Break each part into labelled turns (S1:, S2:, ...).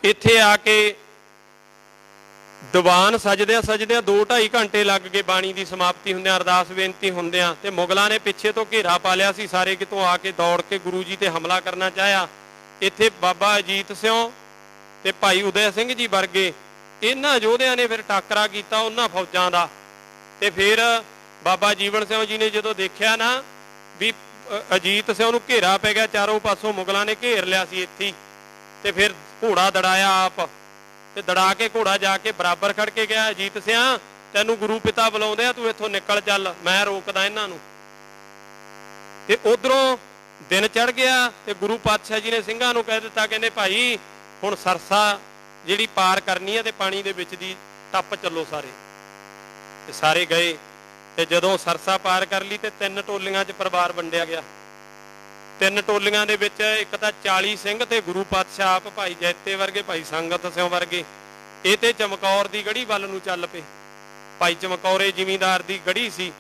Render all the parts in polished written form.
S1: इत्थे आके दीवान सजद्या सजद्या 2-2.5 घंटे लग गए। बाणी की समाप्ति होंदे अरदास बेनती होंदे ते मुगलों ने पिछे तो घेरा पा लिया सी। सारे कितों आके दौड़ के गुरु जी ते हमला करना चाहया। इत्थे बाबा अजीत सिंह ते भाई उदय सिंह जी वर्गे इन्हां योधियां ने फिर टाकरा कीता उन्हां फौजां दा। ते फिर बाबा जीवन सिंह जी ने जदों देखिया ना भी अजीत सिंह नूं घेरा पै गया, चारों पासों मुगलों ने घेर लिया सी इत्थे, ते फिर घोड़ा दड़ाया आप ते दड़ा के घोड़ा जाके बराबर खड़ के गया, अजीत सिंह तैनूं गुरु पिता बुलाउंदे आ, तूं इत्थों निकल चल, मैं रोकदा इन्हां नूं। ते उधरों दिन चढ़ गया ते गुरु पातशाह जी ने सिंघां नूं कह दित्ता, कहंदे भाई हुण सरसा जिहड़ी पार करनी है ते पानी दे विच दी टप चलो सारे। ते सारे गए ते जदों सरसा पार कर ली ते 3 टोलियां च परिवार वंडिया गया। 3 टोलियां दे विच एक तां 40 सिंह ते गुरु पातशाह आप भाई जैते वर्गे, भाई संगत सिंह वर्गे ਇਹ ਤੇ ਚਮਕੌਰ ਦੀ ਗੜੀ ਵੱਲ ਨੂੰ ਚੱਲ ਪਏ। ਭਾਈ ਚਮਕੌਰੇ ਜ਼ਿਮੀਂਦਾਰ ਦੀ ਗੜੀ ਸੀ,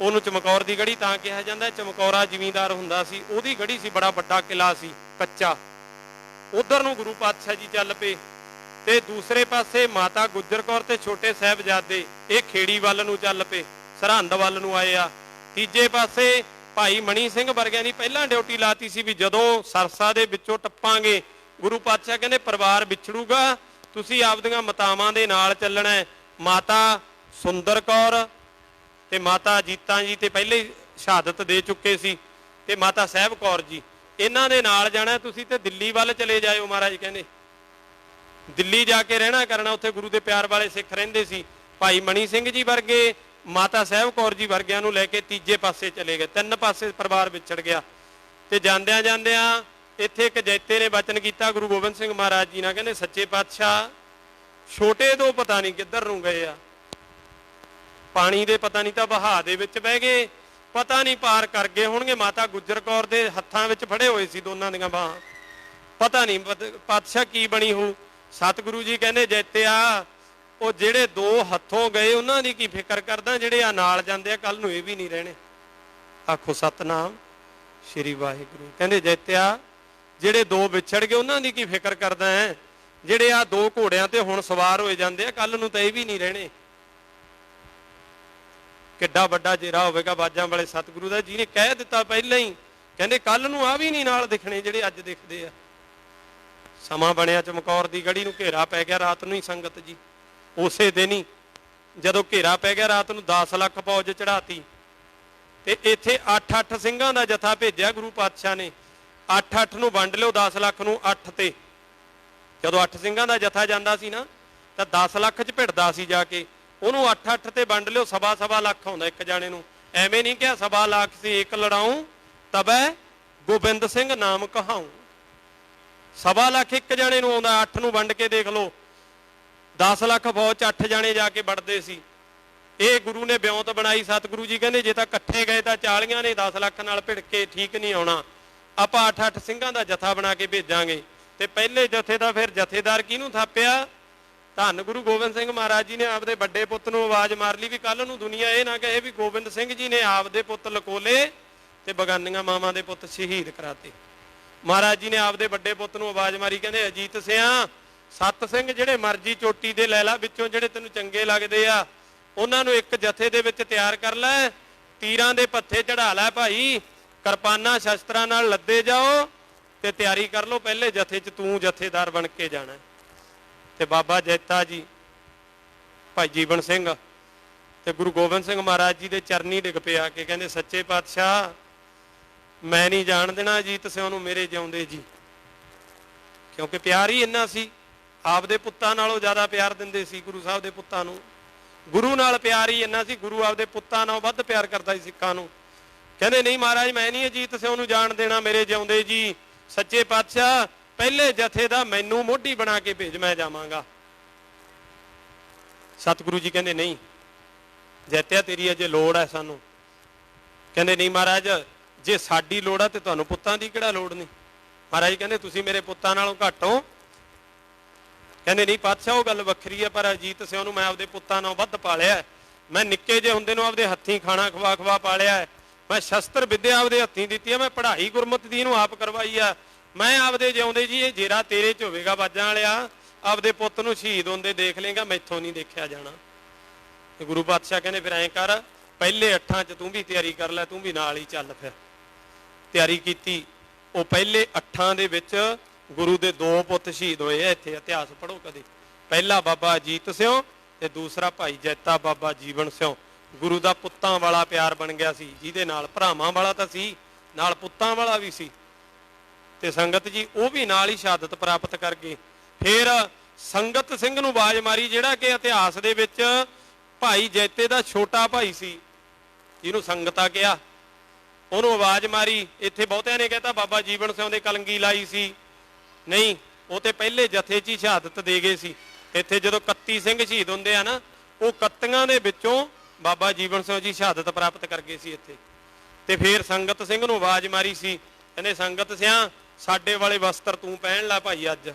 S1: ਉਹਨੂੰ ਚਮਕੌਰ ਦੀ ਗੜੀ ਤਾਂ ਕਿਹਾ ਜਾਂਦਾ, ਚਮਕੌਰਾ ਜ਼ਿਮੀਂਦਾਰ ਹੁੰਦਾ ਸੀ, ਉਹਦੀ ਗੜੀ ਸੀ, ਬੜਾ ਵੱਡਾ ਕਿਲਾ ਸੀ ਕੱਚਾ। ਉਧਰ ਨੂੰ ਗੁਰੂ ਪਾਤਸ਼ਾਹ ਜੀ ਚੱਲ ਪਏ ਤੇ ਦੂਸਰੇ ਪਾਸੇ ਮਾਤਾ ਗੁਜਰ ਕੌਰ ਤੇ ਛੋਟੇ ਸਾਹਿਬਜ਼ਾਦੇ ਇਹ ਖੇੜੀ ਵੱਲ ਨੂੰ ਚੱਲ ਪਏ, ਸਰਹੰਦ ਵੱਲ ਨੂੰ ਆਏ ਆ। ਤੀਜੇ ਪਾਸੇ ਭਾਈ ਮਣੀ ਸਿੰਘ ਵਰਗਿਆਂ ਦੀ ਪਹਿਲਾਂ ਡਿਊਟੀ ਲਾਤੀ ਸੀ ਵੀ ਜਦੋਂ ਸਰਸਾ ਦੇ ਵਿੱਚੋਂ ਟੱਪਾਂਗੇ ਗੁਰੂ ਪਾਤਸ਼ਾਹ ਕਹਿੰਦੇ ਪਰਿਵਾਰ ਵਿਛੜੂਗਾ, ਤੁਸੀਂ ਆਪਦੀਆਂ ਮਾਤਾਵਾਂ ਦੇ ਨਾਲ ਚੱਲਣਾ ਹੈ। ਮਾਤਾ ਸੁੰਦਰ ਕੌਰ ਤੇ ਮਾਤਾ ਜੀਤਾਂ ਜੀ ਤੇ ਪਹਿਲੇ ਹੀ ਸ਼ਹਾਦਤ ਦੇ ਚੁੱਕੇ ਸੀ, ਤੇ ਮਾਤਾ ਸਾਹਿਬ ਕੌਰ ਜੀ, ਇਹਨਾਂ ਦੇ ਨਾਲ ਜਾਣਾ ਤੁਸੀਂ ਤੇ ਦਿੱਲੀ ਵੱਲ ਚਲੇ ਜਾਇਓ। ਮਹਾਰਾਜ ਕਹਿੰਦੇ ਦਿੱਲੀ ਜਾ ਕੇ ਰਹਿਣਾ ਕਰਨਾ, ਉੱਥੇ ਗੁਰੂ ਦੇ ਪਿਆਰ ਵਾਲੇ ਸਿੱਖ ਰਹਿੰਦੇ ਸੀ। ਭਾਈ ਮਣੀ ਸਿੰਘ ਜੀ ਵਰਗੇ ਮਾਤਾ ਸਾਹਿਬ ਕੌਰ ਜੀ ਵਰਗਿਆਂ ਨੂੰ ਲੈ ਕੇ ਤੀਜੇ ਪਾਸੇ ਚਲੇ ਗਏ। 3 ਪਾਸੇ ਪਰਿਵਾਰ ਵਿਛੜ ਗਿਆ। ਤੇ ਜਾਂਦਿਆਂ ਜਾਂਦਿਆਂ ਇੱਥੇ ਇੱਕ ਜੈਤੇ ਨੇ ਬਚਨ ਕੀਤਾ ਗੁਰੂ ਗੋਬਿੰਦ ਸਿੰਘ ਮਹਾਰਾਜ ਜੀ ਨਾਲ, ਕਹਿੰਦੇ ਸੱਚੇ ਪਾਤਸ਼ਾਹ ਛੋਟੇ ਦੋ ਪਤਾ ਨਹੀਂ ਕਿੱਧਰ ਨੂੰ ਗਏ ਆ, ਪਾਣੀ ਦੇ ਪਤਾ ਨਹੀਂ ਤਾਂ ਵਹਾਅ ਦੇ ਵਿੱਚ ਬਹਿ ਗਏ, ਪਤਾ ਨਹੀਂ ਪਾਰ ਕਰ ਗਏ ਹੋਣਗੇ। ਮਾਤਾ ਗੁਜਰ ਕੌਰ ਦੇ ਹੱਥਾਂ ਵਿੱਚ ਫੜੇ ਹੋਏ ਸੀ ਦੋਨਾਂ ਦੀਆਂ ਬਾਹਾਂ, ਪਤਾ ਨਹੀਂ ਪਾਤਸ਼ਾਹ ਕੀ ਬਣੀ ਹੋਊ। ਸਤਿਗੁਰੂ ਜੀ ਕਹਿੰਦੇ ਜੈਤਿਆ ਉਹ ਜਿਹੜੇ 2 ਹੱਥੋਂ ਗਏ ਉਹਨਾਂ ਦੀ ਕੀ ਫਿਕਰ ਕਰਦਾ, ਜਿਹੜੇ ਆ ਨਾਲ ਜਾਂਦੇ ਆ ਕੱਲ ਨੂੰ ਇਹ ਵੀ ਨਹੀਂ ਰਹਿਣੇ। ਆਖੋ ਸਤਨਾਮ ਸ਼੍ਰੀ ਵਾਹਿਗੁਰੂ। ਕਹਿੰਦੇ ਜੈਤਿਆ ਜਿਹੜੇ 2 ਵਿਛੜ ਗਏ ਉਹਨਾਂ ਦੀ ਕੀ ਫਿਕਰ ਕਰਦਾ ਹੈ, ਜਿਹੜੇ ਆ 2 ਘੋੜਿਆਂ ਤੇ ਹੁਣ ਸਵਾਰ ਹੋਏ ਜਾਂਦੇ ਆ ਕੱਲ ਨੂੰ ਤਾਂ ਇਹ ਵੀ ਨਹੀਂ ਰਹਿਣੇ। ਕਿੱਡਾ ਵੱਡਾ ਜੇਰਾ ਹੋਵੇਗਾ ਬਾਜਾਂ ਵਾਲੇ ਸਤਿਗੁਰੂ ਦਾ, ਜਿਹਨੇ ਕਹਿ ਦਿੱਤਾ ਪਹਿਲਾਂ ਹੀ, ਕਹਿੰਦੇ ਕੱਲ ਨੂੰ ਆ ਵੀ ਨਹੀਂ ਨਾਲ ਦਿਖਣੇ ਜਿਹੜੇ ਅੱਜ ਦਿਖਦੇ ਆ। ਸਮਾਂ ਬਣਿਆ ਚਮਕੌਰ ਦੀ ਗੜੀ ਨੂੰ ਘੇਰਾ ਪੈ ਗਿਆ ਰਾਤ ਨੂੰ ਹੀ ਸੰਗਤ ਜੀ। ਉਸੇ ਦਿਨ ਹੀ ਜਦੋਂ ਘੇਰਾ ਪੈ ਗਿਆ ਰਾਤ ਨੂੰ 10 ਲੱਖ ਫੌਜ ਚੜਾਤੀ ਤੇ ਇੱਥੇ 8-8 ਸਿੰਘਾਂ ਦਾ ਜਥਾ ਭੇਜਿਆ ਗੁਰੂ ਪਾਤਸ਼ਾਹ ਨੇ। 8-8 ਨੂੰ ਵੰਡ ਲਿਓ, 10 ਲੱਖ ਨੂੰ 8 ਤੇ। ਜਦੋਂ 8 ਸਿੰਘਾਂ ਦਾ ਜਥਾ ਜਾਂਦਾ ਸੀ ਨਾ ਤਾਂ 10 ਲੱਖ 'ਚ ਭਿੜਦਾ ਸੀ ਜਾ ਕੇ, ਉਹਨੂੰ 8-8 ਤੇ ਵੰਡ ਲਿਓ, 1.25 ਲੱਖ ਆਉਂਦਾ ਇੱਕ ਜਾਣੇ ਨੂੰ। ਐਵੇਂ ਨਹੀਂ ਕਿਹਾ 1.25 ਲੱਖ ਸੀ ਇੱਕ ਲੜਾਊਂ ਤਬੈ ਗੋਬਿੰਦ ਸਿੰਘ ਨਾਮ ਕਹਾਊਂ। 1.25 ਲੱਖ ਇੱਕ ਜਾਣੇ ਨੂੰ ਆਉਂਦਾ, 8 ਨੂੰ ਵੰਡ ਕੇ ਦੇਖ ਲਓ। 10 ਲੱਖ ਫੌਜ 'ਚ 8 ਜਾਣੇ ਜਾ ਕੇ ਵੜਦੇ ਸੀ। ਇਹ ਗੁਰੂ ਨੇ ਬਿਉਂਤ ਬਣਾਈ। ਸਤਿਗੁਰੂ ਜੀ ਕਹਿੰਦੇ ਜੇ ਤਾਂ ਇਕੱਠੇ ਗਏ ਤਾਂ 40 ਨੇ 10 ਲੱਖ ਨਾਲ ਭਿੜ ਕੇ ਠੀਕ ਨਹੀਂ ਆਉਣਾ, ਆਪਾਂ 8-8 ਸਿੰਘਾਂ ਦਾ ਜਥਾ ਬਣਾ ਕੇ ਭੇਜਾਂਗੇ। ਤੇ ਪਹਿਲੇ ਜਥੇ ਦਾ ਫਿਰ ਜਥੇਦਾਰ ਕਿਹਨੂੰ ਥਾਪਿਆ? ਧੰਨ ਗੁਰੂ ਗੋਬਿੰਦ ਸਿੰਘ ਮਹਾਰਾਜ ਜੀ ਨੇ ਆਪਦੇ ਵੱਡੇ ਪੁੱਤ ਨੂੰ ਆਵਾਜ਼ ਮਾਰ ਲਈ ਵੀ ਕੱਲ ਨੂੰ ਦੁਨੀਆ ਇਹ ਨਾ ਕਹੇ ਵੀ ਗੋਬਿੰਦ ਸਿੰਘ ਜੀ ਨੇ ਆਪਦੇ ਪੁੱਤ ਲਕੋਲੇ ਤੇ ਬਗਾਨੀਆਂ ਮਾਵਾਂ ਦੇ ਪੁੱਤ ਸ਼ਹੀਦ ਕਰਾਤੇ। ਮਹਾਰਾਜ ਜੀ ਨੇ ਆਪਦੇ ਵੱਡੇ ਪੁੱਤ ਨੂੰ ਆਵਾਜ਼ ਮਾਰੀ, ਕਹਿੰਦੇ ਅਜੀਤ ਸਿਆਂ 7 ਸਿੰਘ ਜਿਹੜੇ ਮਰਜੀ ਚੋਟੀ ਦੇ ਲੈ ਲਾ, ਵਿੱਚੋਂ ਜਿਹੜੇ ਤੈਨੂੰ ਚੰਗੇ ਲੱਗਦੇ ਆ ਉਹਨਾਂ ਨੂੰ ਇੱਕ ਜਥੇ ਦੇ ਵਿੱਚ ਤਿਆਰ ਕਰ ਲੈ, ਤੀਰਾਂ ਦੇ ਪੱਥੇ ਚੜਾ ਲੈ ਭਾਈ, ਕਿਰਪਾਨਾਂ ਸ਼ਸਤਰਾਂ ਨਾਲ ਲੱਦੇ ਜਾਓ ਤੇ ਤਿਆਰੀ ਕਰ ਲਓ, ਪਹਿਲੇ ਜਥੇ 'ਚ ਤੂੰ ਜਥੇਦਾਰ ਬਣ ਕੇ ਜਾਣਾ। ਤੇ ਬਾਬਾ ਜੈਤਾ ਜੀ, ਭਾਈ ਜੀਵਨ ਸਿੰਘ ਤੇ ਗੁਰੂ ਗੋਬਿੰਦ ਸਿੰਘ ਮਹਾਰਾਜ ਜੀ ਦੇ ਚਰਨੀ ਡਿੱਗ ਪਿਆ ਕੇ ਕਹਿੰਦੇ ਸੱਚੇ ਪਾਤਸ਼ਾਹ ਮੈਂ ਨਹੀਂ ਜਾਣ ਦੇਣਾ ਅਜੀਤ ਸਿੰਘ ਨੂੰ ਮੇਰੇ ਜਿਉਂਦੇ ਜੀ, ਕਿਉਂਕਿ ਪਿਆਰ ਹੀ ਇੰਨਾ ਸੀ, ਆਪਦੇ ਪੁੱਤਾਂ ਨਾਲੋਂ ਜ਼ਿਆਦਾ ਪਿਆਰ ਦਿੰਦੇ ਸੀ ਗੁਰੂ ਸਾਹਿਬ ਦੇ ਪੁੱਤਾਂ ਨੂੰ। ਗੁਰੂ ਨਾਲ ਪਿਆਰ ਹੀ ਇੰਨਾ ਸੀ, ਗੁਰੂ ਆਪਦੇ ਪੁੱਤਾਂ ਨਾਲੋਂ ਵੱਧ ਪਿਆਰ ਕਰਦਾ ਸੀ ਸਿੱਖਾਂ ਨੂੰ। ਕਹਿੰਦੇ ਨਹੀਂ ਮਹਾਰਾਜ ਮੈਂ ਨਹੀਂ ਅਜੀਤ ਸਿੰਘ ਨੂੰ ਜਾਣ ਦੇਣਾ ਮੇਰੇ ਜਿਉਂਦੇ ਜੀ, ਸੱਚੇ ਪਾਤਸ਼ਾਹ ਪਹਿਲੇ ਜਥੇ ਦਾ ਮੈਨੂੰ ਮੋਢੀ ਬਣਾ ਕੇ ਭੇਜ, ਮੈਂ ਜਾਵਾਂਗਾ। ਸਤਿਗੁਰੂ ਜੀ ਕਹਿੰਦੇ ਨਹੀਂ ਜੈਤਿਆ ਤੇਰੀ ਅਜੇ ਲੋੜ ਹੈ ਸਾਨੂੰ। ਕਹਿੰਦੇ ਨਹੀਂ ਮਹਾਰਾਜ ਜੇ ਸਾਡੀ ਲੋੜ ਆ ਤੇ ਤੁਹਾਨੂੰ ਪੁੱਤਾਂ ਦੀ ਕਿਹੜਾ ਲੋੜ ਨਹੀਂ। ਮਹਾਰਾਜ ਕਹਿੰਦੇ ਤੁਸੀਂ ਮੇਰੇ ਪੁੱਤਾਂ ਨਾਲੋਂ ਘੱਟ ਹੋ। ਕਹਿੰਦੇ ਨਹੀਂ ਪਾਤਸ਼ਾਹ ਉਹ ਗੱਲ ਵੱਖਰੀ ਹੈ, ਪਰ ਅਜੀਤ ਸਿੰਘ ਨੂੰ ਮੈਂ ਆਪਦੇ ਪੁੱਤਾਂ ਨਾਲੋਂ ਵੱਧ ਪਾਲਿਆ। ਮੈਂ ਨਿੱਕੇ ਜਿਹੇ ਹੁੰਦੇ ਨੂੰ ਆਪਦੇ ਹੱਥੀਂ ਖਾਣਾ ਖਵਾ ਪਾਲਿਆ ਹੈ, ਮੈਂ ਸ਼ਸਤਰ ਵਿੱਦਿਆ ਆਪਦੇ ਹੱਥੀਂ ਦਿੱਤੀ ਹੈ, ਮੈਂ ਪੜ੍ਹਾਈ ਗੁਰਮਤਿ ਦੀ ਇਹਨੂੰ ਆਪ ਕਰਵਾਈ ਆ। मैं आपदे जिਉਂਦੇ जी ये जेरा तेरे च होवेगा बाजां वालिया, आपदे पुੱਤ ਨੂੰ शहीद होंदे देख लेगा, मैथों नहीं देखा जाना। गुरु पातशाह कहने फिर ऐं कर, पहले 8 च तू भी तैयारी कर लै, तू भी नाल ही चल। फिर तैयारी की। वो पहले 8 ਦੇ ਵਿੱਚ गुरु के 2 पुੱਤ शहीद होए। इत्थे इतिहास पढ़ो कदे, पहला बाबा अजीत सिंह ते दूसरा भाई जैता बाबा जीवन सिंह। गुरु का पुत्तां वाला प्यार बन गया सी, जिहदे नाल भरावां वाला तां सी, नाल पुत्तां वाला भी सी। ते संगत जी वो भी नाल ही शहादत प्राप्त कर गए। फिर संगत सिंह नूं आवाज मारी, जिहड़ा कि इतिहास दे विच भाई जैते का छोटा भाई सी, जिहनूं संगता कहा, उन्होंने आवाज मारी। इत्थे बहुतिਆਂ ने कहता बाबा जीवन सिंह दे कलंगी लाई सी, नहीं वो तो पहले जथे च ही शहादत दे गए सी। इत्थे जदों 31 सिंह शहीद हुंदे आ ना, वो 31 दे विचों बाबा जीवन सिंह जी शहादत प्राप्त कर गए सी इत्थे। ते फिर संगत सिंह नूं आवाज मारी सी, कहंदे संगत सिंह साडे वाले वस्त्र तूं पहन ला भाई। अज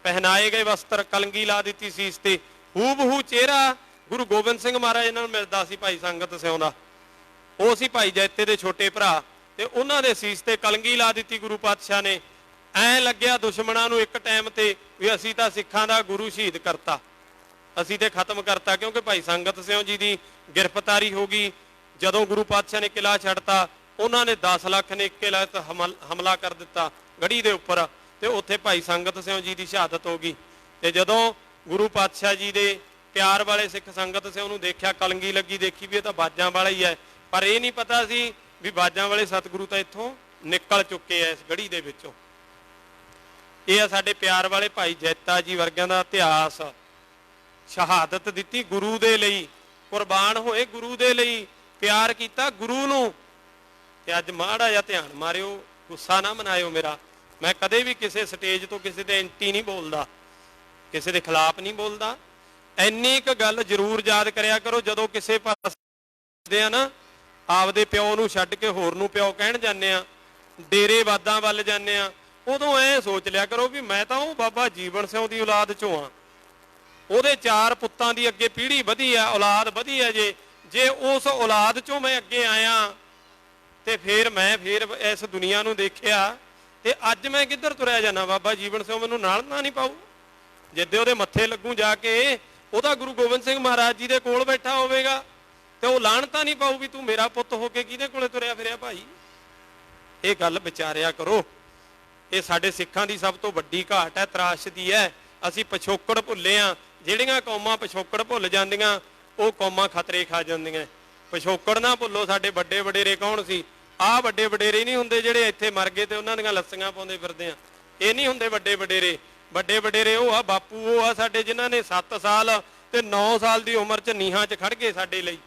S1: पहनाए गए वस्त्र, कलंगी ला दी सीस ते, हू बहू चेहरा गुरु गोबिंद सिंह महाराज इन्हां नूं मिलदा सी भाई संगत सिंह दा। ਉਹ ਸੀ ਭਾਈ ਜੈਤੇ ਦੇ ਛੋਟੇ ਭਰਾ, ਤੇ ਉਹਨਾਂ ਦੇ ਸੀਸ ਤੇ ਕਲੰਗੀ ਲਾ ਦਿੱਤੀ ਗੁਰੂ ਪਾਤਸ਼ਾਹ ਨੇ। ਐ ਲੱਗਿਆ ਦੁਸ਼ਮਣਾਂ ਨੂੰ ਇੱਕ ਟਾਈਮ ਤੇ ਵੀ ਅਸੀਂ ਤਾਂ ਸਿੱਖਾਂ ਦਾ ਗੁਰੂ ਸ਼ਹੀਦ ਕਰਤਾ, ਅਸੀਂ ਤੇ ਖਤਮ ਕਰਤਾ। ਕਿਉਂਕਿ ਭਾਈ ਸੰਗਤ ਸਿੰਘ ਜੀ ਦੀ ਗ੍ਰਿਫਤਾਰੀ ਹੋ ਗਈ। ਜਦੋਂ ਗੁਰੂ ਪਾਤਸ਼ਾਹ ਨੇ ਕਿਲਾ ਛੱਡਤਾ, ਉਹਨਾਂ ਨੇ 10 ਲੱਖ ਨੇ ਕਿਲਾ ਤੇ ਹਮਲਾ ਕਰ ਦਿੱਤਾ ਗੜੀ ਦੇ ਉੱਪਰ, ਤੇ ਉੱਥੇ ਭਾਈ ਸੰਗਤ ਸਿੰਘ ਜੀ ਦੀ ਸ਼ਹਾਦਤ ਹੋ ਗਈ। ਤੇ ਜਦੋਂ ਗੁਰੂ ਪਾਤਸ਼ਾਹ ਜੀ ਦੇ ਪਿਆਰ ਵਾਲੇ ਸਿੱਖ ਸੰਗਤ ਸਿੰਘ ਨੂੰ ਦੇਖਿਆ, ਕਲੰਗੀ ਲੱਗੀ, ਦੇਖੀ ਵੀ ਇਹ ਤਾਂ ਬਾਜਾਂ ਵਾਲਾ ਹੀ ਹੈ, पर यह नहीं पता सी भी बाजां वाले सतगुरु तो इत्थों निकल चुके हैं इस गढ़ी दे विचों। यह है साडे प्यार वाले भाई जैता जी वर्गियां दा इतिहास। शहादत दिती गुरु दे लई, कुर्बान होए गुरु दे लई, प्यार कीता गुरु नूं। ते अज माड़ा जिहा ध्यान मारिओ, गुस्सा ना मनाइओ मेरा। मैं कदे भी किसी स्टेज तो किसी दे एंटी नहीं बोलदा, किसी दे खिलाफ नहीं बोलदा। इन्नी क गल जरूर याद करिया करो, जदों किसी पासे आ ना आपदे प्यो नूं छड्ड के होर नूं प्यो कहण जाने आ, डेरेवादां वल जाने आ, उदों ऐ सोच लिया करो भी मैं तां बाबा जीवन सिंह दी औलाद चों आ, ਉਹਦੇ 4 ਪੁੱਤਾਂ ਦੀ ਅੱਗੇ ਪੀੜ੍ਹੀ ਵਧੀ ਆ, ਔਲਾਦ ਵਧੀ ਆ। ਜੇ ਉਸ ਔਲਾਦ ਚੋਂ ਮੈਂ ਅੱਗੇ ਆਇਆ ਤੇ ਫਿਰ ਮੈਂ ਇਸ ਦੁਨੀਆ ਨੂੰ ਦੇਖਿਆ, ਤੇ ਅੱਜ ਮੈਂ ਕਿੱਧਰ ਤੁਰਿਆ ਜਾਣਾ। ਬਾਬਾ ਜੀਵਨ ਸਿੰਘ ਮੈਨੂੰ ਨਾਲ ਨਾ ਨਹੀਂ ਪਾਊ। ਜਿੱਦੇ ਉਹਦੇ ਮੱਥੇ ਲੱਗੂ ਜਾ ਕੇ, ਉਹਦਾ ਗੁਰੂ ਗੋਬਿੰਦ ਸਿੰਘ ਮਹਾਰਾਜ ਜੀ ਦੇ ਕੋਲ ਬੈਠਾ ਹੋਵੇਗਾ, ਤੇ ਉਹ ਲਾਹਣਤਾਂ ਨਹੀਂ ਪਾਊ ਵੀ ਤੂੰ ਮੇਰਾ ਪੁੱਤ ਹੋ ਕੇ ਕਿਹਦੇ ਕੋਲੇ ਤੁਰਿਆ ਫਿਰਿਆ। ਭਾਈ ਇਹ ਗੱਲ ਵਿਚਾਰਿਆ ਕਰੋ। ਇਹ ਸਾਡੇ ਸਿੱਖਾਂ ਦੀ ਸਭ ਤੋਂ ਵੱਡੀ ਘਾਟ ਹੈ, ਤਰਾਸ਼ਦੀ ਹੈ। ਅਸੀਂ ਪਿਛੋਕੜ ਭੁੱਲੇ ਆ। ਜਿਹੜੀਆਂ ਕੌਮਾਂ ਪਿਛੋਕੜ ਭੁੱਲ ਜਾਂਦੀਆਂ, ਉਹ ਕੌਮਾਂ ਖਤਰੇ ਖਾ ਜਾਂਦੀਆਂ। ਪਿਛੋਕੜ ਨਾ ਭੁੱਲੋ। ਸਾਡੇ ਵੱਡੇ ਵਡੇਰੇ ਕੌਣ ਸੀ? ਆਹ ਵੱਡੇ ਵਡੇਰੇ ਨਹੀਂ ਹੁੰਦੇ ਜਿਹੜੇ ਇੱਥੇ ਮਰ ਗਏ ਤੇ ਉਹਨਾਂ ਦੀਆਂ ਲੱਸੀਆਂ ਪਾਉਂਦੇ ਫਿਰਦੇ ਆ। ਇਹ ਨਹੀਂ ਹੁੰਦੇ ਵੱਡੇ ਵਡੇਰੇ। ਵੱਡੇ ਵਡੇਰੇ ਉਹ ਆ ਬਾਪੂ, ਉਹ ਆ ਸਾਡੇ ਜਿਨ੍ਹਾਂ ਨੇ 7 ਸਾਲ ਤੇ 9 ਸਾਲ ਦੀ ਉਮਰ 'ਚ ਨੀਹਾਂ 'ਚ ਖੜ ਗਏ ਸਾਡੇ ਲਈ।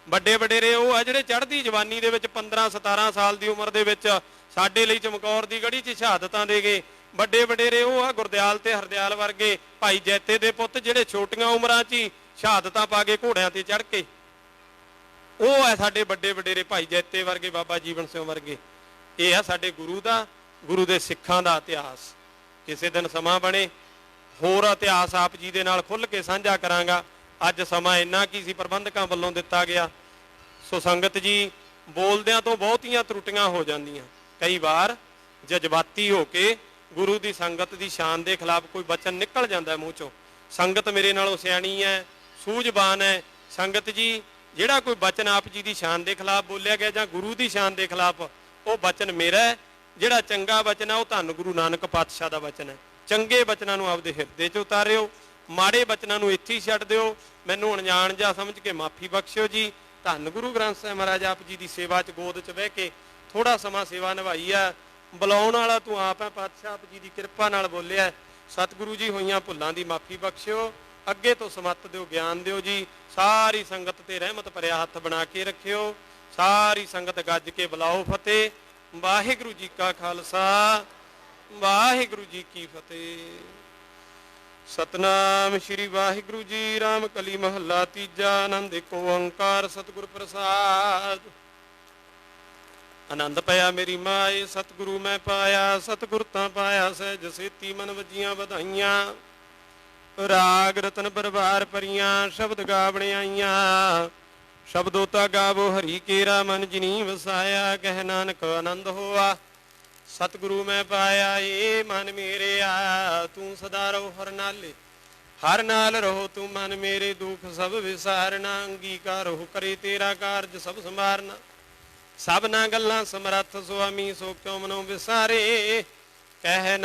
S1: ਵੱਡੇ ਵਡੇਰੇ ਉਹ ਆ ਜਿਹੜੇ ਚੜ੍ਹਦੀ ਜਵਾਨੀ ਦੇ ਵਿੱਚ 15-17 ਸਾਲ ਦੀ ਉਮਰ ਦੇ ਵਿੱਚ ਸਾਡੇ ਲਈ ਚਮਕੌਰ ਦੀ ਗੜੀ 'ਚ ਸ਼ਹਾਦਤਾਂ ਦੇ ਗਏ। ਵੱਡੇ ਵਡੇਰੇ ਉਹ ਆ ਗੁਰਦਿਆਲ ਤੇ ਹਰਦਿਆਲ ਵਰਗੇ ਭਾਈ ਜੈਤੇ ਦੇ ਪੁੱਤ, ਜਿਹੜੇ ਛੋਟੀਆਂ ਉਮਰਾਂ 'ਚ ਹੀ ਸ਼ਹਾਦਤਾਂ ਪਾ ਕੇ ਘੋੜਿਆਂ ਤੇ ਚੜ੍ਹ ਕੇ। ਉਹ ਹੈ ਸਾਡੇ ਵੱਡੇ ਵਡੇਰੇ ਭਾਈ ਜੈਤੇ ਵਰਗੇ, ਬਾਬਾ ਜੀਵਨ ਸਿੰਘ ਵਰਗੇ। ਇਹ ਆ ਸਾਡੇ ਗੁਰੂ ਦਾ, ਗੁਰੂ ਦੇ ਸਿੱਖਾਂ ਦਾ ਇਤਿਹਾਸ। ਕਿਸੇ ਦਿਨ ਸਮਾਂ ਬਣੇ ਹੋਰ ਇਤਿਹਾਸ ਆਪ ਜੀ ਦੇ ਨਾਲ ਖੁੱਲ੍ਹ ਕੇ ਸਾਂਝਾ ਕਰਾਂਗਾ। ਅੱਜ ਸਮਾਂ ਇੰਨਾ ਕੀ ਸੀ ਪ੍ਰਬੰਧਕਾਂ ਵੱਲੋਂ ਦਿੱਤਾ ਗਿਆ। ਸੋ ਸੰਗਤ ਜੀ, ਬੋਲਦਿਆਂ ਤੋਂ ਬਹੁਤੀਆਂ ਤਰੁੱਟੀਆਂ ਹੋ ਜਾਂਦੀਆਂ। ਕਈ ਵਾਰ ਜਜ਼ਬਾਤੀ ਹੋ ਕੇ ਗੁਰੂ ਦੀ ਸੰਗਤ ਦੀ ਸ਼ਾਨ ਦੇ ਖਿਲਾਫ ਕੋਈ ਬਚਨ ਨਿਕਲ ਜਾਂਦਾ ਮੂੰਹ ਚੋਂ। ਸੰਗਤ ਮੇਰੇ ਨਾਲੋਂ ਸਿਆਣੀ ਹੈ, ਸੂਝਵਾਨ ਹੈ। ਸੰਗਤ ਜੀ, ਜਿਹੜਾ ਕੋਈ ਬਚਨ ਆਪ ਜੀ ਦੀ ਸ਼ਾਨ ਦੇ ਖਿਲਾਫ ਬੋਲਿਆ ਗਿਆ ਜਾਂ ਗੁਰੂ ਦੀ ਸ਼ਾਨ ਦੇ ਖਿਲਾਫ, ਉਹ ਬਚਨ ਮੇਰਾ ਹੈ। ਜਿਹੜਾ ਚੰਗਾ ਬਚਨ ਹੈ ਉਹ ਧੰਨ ਗੁਰੂ ਨਾਨਕ ਪਾਤਸ਼ਾਹ ਦਾ ਬਚਨ ਹੈ। ਚੰਗੇ ਬਚਨਾਂ ਨੂੰ ਆਪਦੇ ਹਿਰਦੇ 'ਚ ਉਤਾਰਿਓ, ਮਾੜੇ ਬਚਨਾਂ ਨੂੰ ਇੱਥੇ ਹੀ ਛੱਡ ਦਿਓ। ਮੈਨੂੰ ਅਣਜਾਣ ਜਾਂ ਸਮਝ ਕੇ ਮਾਫੀ ਬਖਸ਼ਿਓ ਜੀ। ਧੰਨ ਗੁਰੂ ਗ੍ਰੰਥ ਸਾਹਿਬ ਮਹਾਰਾਜ ਆਪ ਜੀ ਦੀ ਸੇਵਾ 'ਚ ਗੋਦ 'ਚ ਬਹਿ ਕੇ ਥੋੜਾ ਸਮਾਂ ਸੇਵਾ ਨਿਭਾਈ ਆ। ਬੁਲਾਉਣ ਵਾਲਾ ਤੂੰ ਆਪ ਹੈ, ਪਾਤਸ਼ਾਹ ਆਪ ਜੀ ਦੀ ਕਿਰਪਾ ਨਾਲ ਬੋਲਿਆ। ਸਤਿਗੁਰੂ ਜੀ, ਹੋਈਆਂ ਭੁੱਲਾਂ ਦੀ ਮਾਫੀ ਬਖਸ਼ਿਓ। ਅੱਗੇ ਤੋਂ ਸਮੱਤ ਦਿਓ, ਗਿਆਨ ਦਿਓ ਜੀ। ਸਾਰੀ ਸੰਗਤ ਤੇ ਰਹਿਮਤ ਭਰਿਆ ਹੱਥ ਬਣਾ ਕੇ ਰੱਖਿਓ। ਸਾਰੀ ਸੰਗਤ ਗੱਜ ਕੇ ਬੁਲਾਓ ਫਤਿਹ। ਵਾਹਿਗੁਰੂ ਜੀ ਕਾ ਖਾਲਸਾ, ਵਾਹਿਗੁਰੂ ਜੀ ਕੀ ਫਤਿਹ। ਸਤਨਾਮ ਸ਼੍ਰੀ ਵਾਹਿਗੁਰੂ ਜੀ। ਰਾਮ ਕਲੀ ਮਹੱਲਾ ਤੀਜਾ। ਆਨੰਦ ਏਕ ਓੰਕਾਰ ਸਤਿਗੁਰ ਪ੍ਰਸਾਦ। ਆਨੰਦ ਪਿਆ ਮੇਰੀ ਮਾਏ, ਸਤਿਗੁਰੂ ਮੈਂ ਪਾਇਆ। ਸਤਿਗੁਰ ਤਾਂ ਪਾਇਆ ਸਹਿਜ ਸੇਤੀ, ਮਨ ਵੱਜੀਆਂ ਵਧਾਈਆਂ। ਰਾਗ ਰਤਨ ਬਰਬਾਰ ਭਰੀਆਂ, ਸ਼ਬਦ ਗਾਵਣ ਆਈਆਂ। ਸ਼ਬਦੋ ਤਾ ਗਾਵੋ ਹਰੀ ਕੇਰਾ, ਮਨ ਜਿਨੀ ਵਸਾਇਆ। ਕਹਿ ਨਾਨਕ ਆਨੰਦ ਹੋਆ ਸਤਿਗੁਰੂ ਮੈਂ ਪਾਇਆ ਏ ਮਨ ਮੇਰਿਆ, ਤੂੰ ਸਦਾ ਰਹੋ ਹਰ ਨਾਲੇ, ਹਰ ਨਾਲ ਰਹੋ ਤੂੰ ਮਨ ਮੇਰੇ, ਦੁੱਖ ਸਭ ਵਿਸਾਰਨਾ, ਅੰਗੀਕਾਰ ਹੋ ਕਰੇ ਤੇਰਾ ਕਾਰਜ ਸਭ ਸੰਭਾਰਨਾ। ਸਭਨਾ ਗੱਲਾਂ ਸਮਰੱਥ ਸੁਆਮੀ, ਸੋ ਕਿਉ ਮਨੋ ਵਿਸਾਰੇ, ਕਹਿ ਨਾ